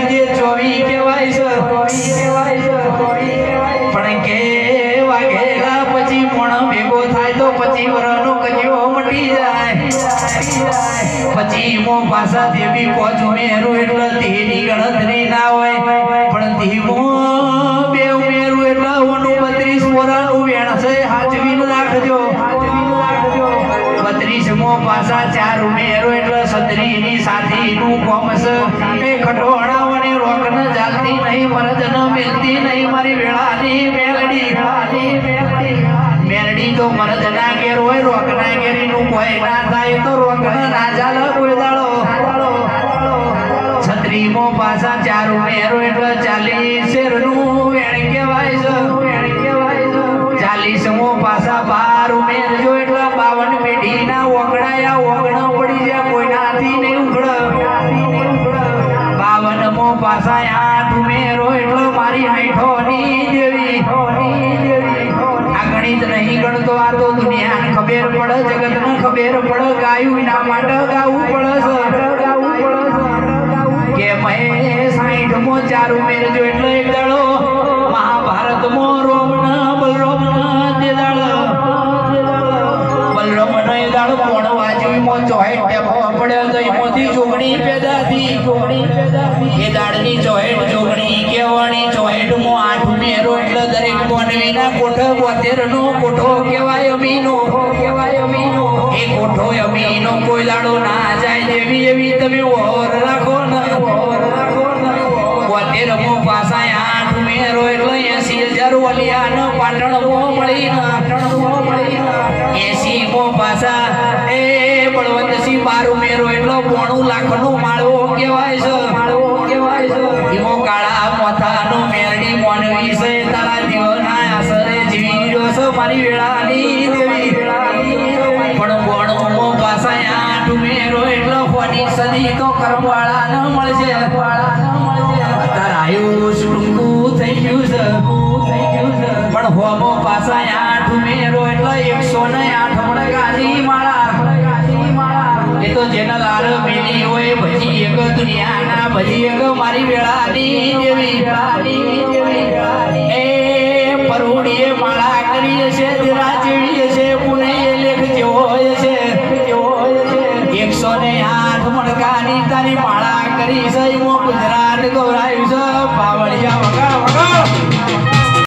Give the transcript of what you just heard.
જે ચોવી કહેવાય છે પણ કે વાઘેલા પછી મોણ ભેગો થાય તો પછી વરનો કજિયો મટી જાય પછી મો પાછા દેવી કોચ ઉમેરું એટલે તેની ગણતરી ના હોય પણ ધીમો બે ઉમેરું એટલે 32 વરાનું વેણ છે હાજવીન રાખજો 32 મો પાછા 4 ઉમેરો એટલે 37 ની સાથીનું કોમ છે એ ખટોણાઓને રોકન જાલતી નહીં મરજન મિલતી નહીં મારી વેળાની મેલડી તો મરજના ઘેર હોય રોકના ઘેરીનું કોઈ ના થાય તો રોકન ના ચાલે કોઈ દાડો 36 મો પાછા 4 ઉમેરો એટલે 40 શેરનું વેણ કહેવાય છે 40 મો પાછા 12 ઉમેરજો એટલે 52 પેઢીના ઓગણાયા ઓગણ પડી જાય કોઈનાથી નહીં ઉખડ 52 મો પાછા 8 ઉમેરો એટલે મારી હાઈઠોની દેવી આ ગણિત નહીં ગણતો આ તો દુનિયાને ખબર પડે જગતને ખબર પડે ગાયું ના માટે ગાવું પડે કે મેં 60 મો 4 ઉમેરજો એટલે એક દાડો મહાભારતમાં રોમના બલરામના તે દાડો બલરામનો એ દાડો કોણ વાજવી મો 64 ટેપો પડ્યો તો એમાંથી જોગણી પેદા થઈ એ દાડની 64 જોગણી કેવાણી 64 મો 8 ઉમેરો એટલે દરેક મોનવીના કોઠો 72 નો કોઠો કહેવાય અમીનો એ કોઠો અમીનો કોઈ દાડો ના જાય દેવી એવી તમે ઓર રાખો ને 72 મો પાછા 8 ઉમેરો એટલે 80,000 વલિયાનો પાટણમો મળી 80 મો પાછા એ બળવંતસિંહ 12 ઉમેરો એટલે 90 લાખનો માળવો કહેવાય છે ઈમો કાળા મોથાનો મેરડી મોનવી છે તારા જીવના આસરે જીવી રહ્યો છે મારી વેળાની દેવી પણ 92 મો પાછા 8 ઉમેરો એટલે 40 સદી તો કરમવાળા ન મળશે આયુષ ટૂંકું થઈ ગયું છે પણ હોમો પાછા 8 ઉમેરો એટલે 108 મણકાની માળા એ તો જેના લાલ મેલી હોય ભજી એક દુનિયાના ભજી એક મારી વેળાની દેવી એ પરુડીએ માળા કરી છે જરા જેવી છે પુણે લેખ જેવો છે 108 મણકાની તારી માળા કરી છે ગુજરાત ગૌરાયું છે પાવળિયા વગા